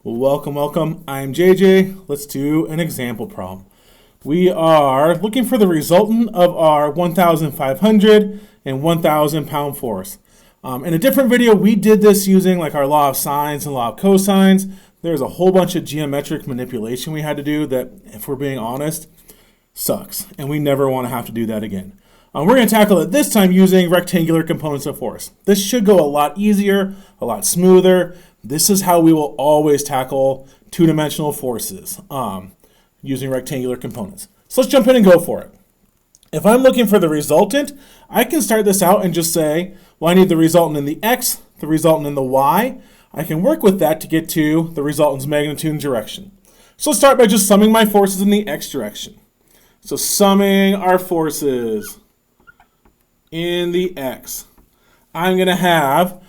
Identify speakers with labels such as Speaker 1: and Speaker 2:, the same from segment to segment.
Speaker 1: Welcome, welcome. I'm JJ. Let's do an example problem. We are looking for the resultant of our 1,500 and 1,000 pound force. In a different video, we did this using like our law of sines and law of cosines. There's a whole bunch of geometric manipulation we had to do that, if we're being honest, sucks. And we never want to have to do that again. We're going to tackle it this time using rectangular components of force. This should go a lot easier, a lot smoother. This is how we will always tackle two-dimensional forces using rectangular components. So let's jump in and go for it. If I'm looking for the resultant, I can start this out and just say, well, I need the resultant in the x, the resultant in the y. I can work with that to get to the resultant's magnitude and direction. So let's start by just summing my forces in the x direction. So summing our forces in the x. I'm going to have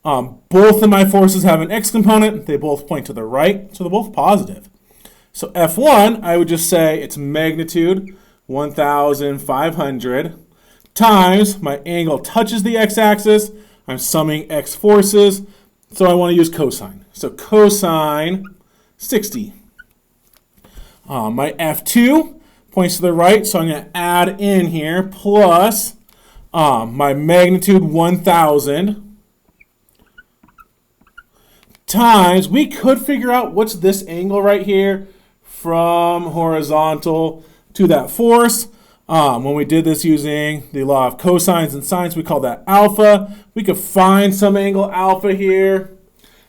Speaker 1: both of my forces have an x component. They both point to the right, so they're both positive. So F1, I would just say its magnitude, 1,500, times my angle touches the x-axis. I'm summing x forces, so I want to use cosine. So cosine 60. My F2 points to the right, so I'm going to add in here plus my magnitude 1,000 times, we could figure out what's this angle right here from horizontal to that force. When we did this using the law of cosines and sines, we call that alpha. We could find some angle alpha here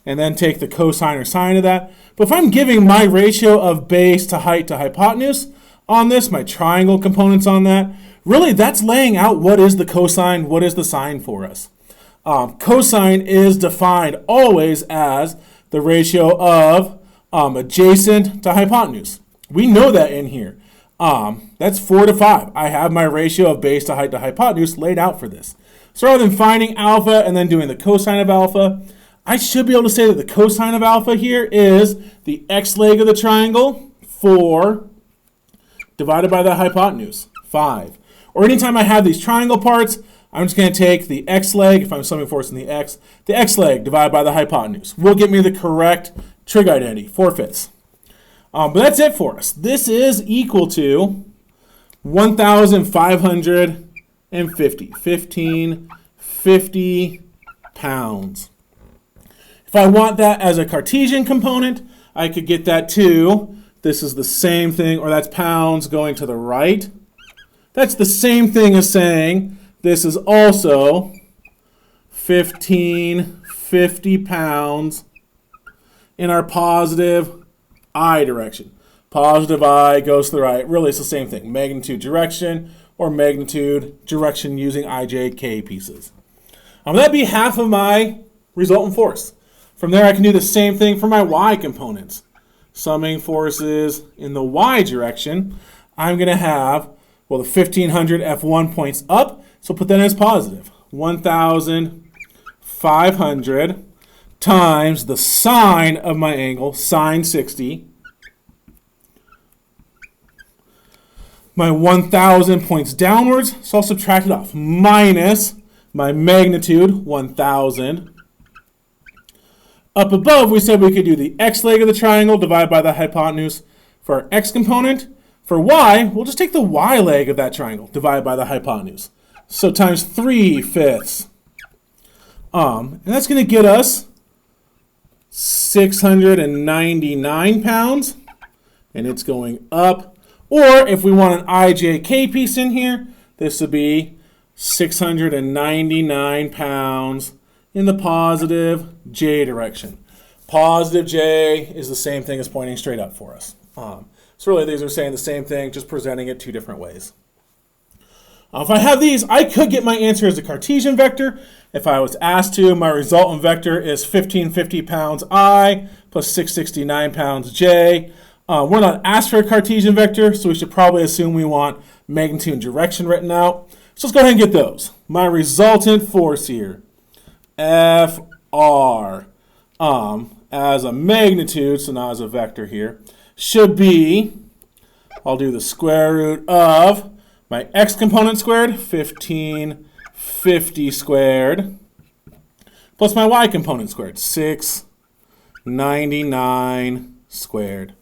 Speaker 1: and then take the cosine or sine of that. But if I'm giving my ratio of base to height to hypotenuse on this, my triangle components on that, really that's laying out what is the cosine, what is the sine for us. Cosine is defined always as the ratio of adjacent to hypotenuse. We know that in here. That's 4 to 5. I have my ratio of base to height to hypotenuse laid out for this. So rather than finding alpha and then doing the cosine of alpha, I should be able to say that the cosine of alpha here is the x leg of the triangle, 4, divided by the hypotenuse, 5. Or anytime I have these triangle parts, I'm just going to take the x leg, if I'm summing force in the x leg divided by the hypotenuse will get me the correct trig identity, 4/5. But that's it for us. This is equal to 1,550 pounds. If I want that as a Cartesian component, I could get that to, this is the same thing, or that's pounds going to the right. That's the same thing as saying this is also 1,550 pounds in our positive I direction. Positive I goes to the right. Really, it's the same thing. Magnitude direction or magnitude direction using IJK pieces. That'd be half of my resultant force. From there, I can do the same thing for my Y components. Summing forces in the Y direction, I'm going to have, well, the 1,500 F1 points up, so put that as positive. 1,500 times the sine of my angle, sine 60. My 1,000 points downwards, so I'll subtract it off. Minus my magnitude, 1,000. Up above, we said we could do the x leg of the triangle divided by the hypotenuse for our x component. For y, we'll just take the y leg of that triangle divided by the hypotenuse. So times 3/5. And that's going to get us 699 pounds. And it's going up. Or if we want an IJK piece in here, this would be 699 pounds in the positive J direction. Positive J is the same thing as pointing straight up for us. So really these are saying the same thing, just presenting it two different ways. If I have these, I could get my answer as a Cartesian vector. If I was asked to, my resultant vector is 1,550 pounds I plus 669 pounds J. We're not asked for a Cartesian vector, so we should probably assume we want magnitude and direction written out. So let's go ahead and get those. My resultant force here, FR, as a magnitude, so not as a vector here, should be, I'll do the square root of my x component squared, 1,550 squared, plus my y component squared, 6 99 squared.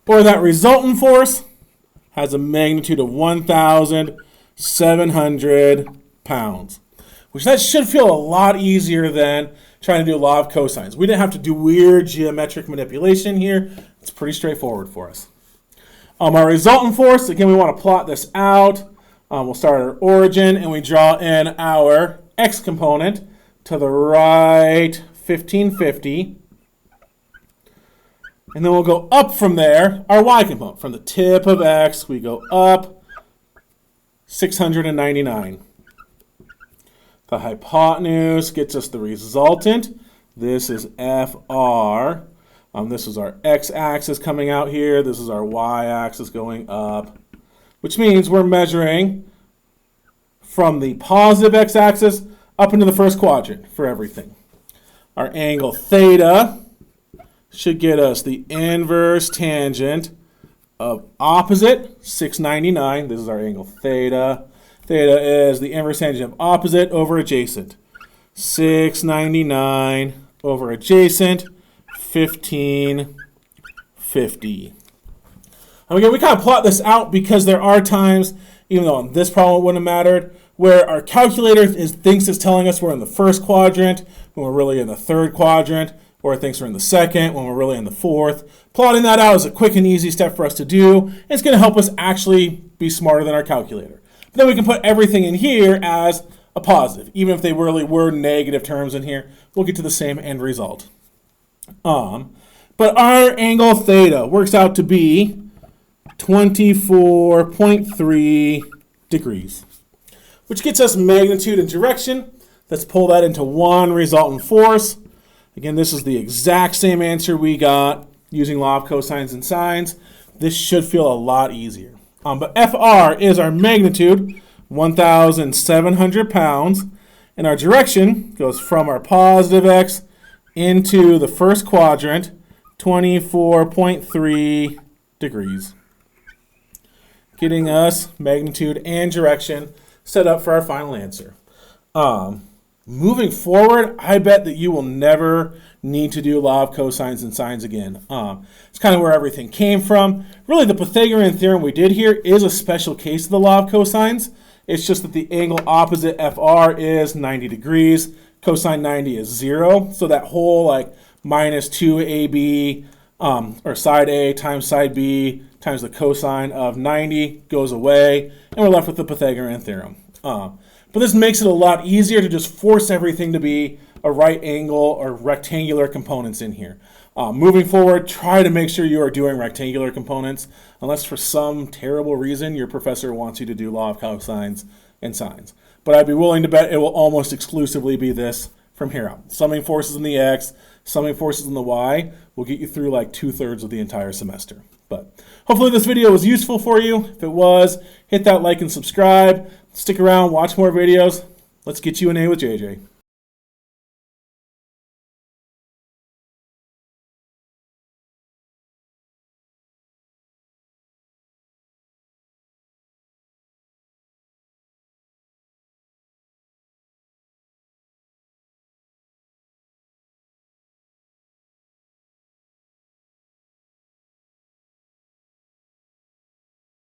Speaker 1: Or that resultant force has a magnitude of 1,700 pounds, which that should feel a lot easier than trying to do law of cosines. We didn't have to do weird geometric manipulation here. It's pretty straightforward for us. Our resultant force, again, we want to plot this out. We'll start at our origin, and we draw in our x component to the right 1550. And then we'll go up from there, our y component. From the tip of x, we go up 699. The hypotenuse gets us the resultant. This is FR. This is our x-axis coming out here. This is our y-axis going up, which means we're measuring from the positive x-axis up into the first quadrant for everything. Our angle theta should get us the inverse tangent of opposite 699. This is our angle theta. Theta is the inverse tangent of opposite over adjacent. 699 over adjacent, 1550. And again, we kind of plot this out because there are times, even though on this problem it wouldn't have mattered, where our calculator thinks it's telling us we're in the first quadrant when we're really in the third quadrant, or it thinks we're in the second when we're really in the fourth. Plotting that out is a quick and easy step for us to do, and it's going to help us actually be smarter than our calculator. But then we can put everything in here as a positive. Even if they really were negative terms in here, we'll get to the same end result. But our angle theta works out to be 24.3 degrees, which gets us magnitude and direction. Let's pull that into one resultant force. Again, this is the exact same answer we got using law of cosines and sines. This should feel a lot easier. But FR is our magnitude, 1,700 pounds, and our direction goes from our positive x into the first quadrant, 24.3 degrees, getting us magnitude and direction set up for our final answer. Moving forward, I bet that you will never need to do law of cosines and sines again. It's kind of where everything came from. Really, the Pythagorean theorem we did here is a special case of the law of cosines. It's just that the angle opposite FR is 90 degrees. Cosine 90 is 0. So that whole like minus 2AB or side A times side B times the cosine of 90 goes away, and we're left with the Pythagorean theorem. But this makes it a lot easier to just force everything to be a right angle or rectangular components in here. Moving forward, try to make sure you are doing rectangular components, unless for some terrible reason your professor wants you to do law of cosines and sines. But I'd be willing to bet it will almost exclusively be this from here out. Summing forces in the x, summing forces in the y will get you through like 2/3 of the entire semester. But hopefully this video was useful for you. If it was, hit that like and subscribe. Stick around, watch more videos. Let's get you an A with JJ.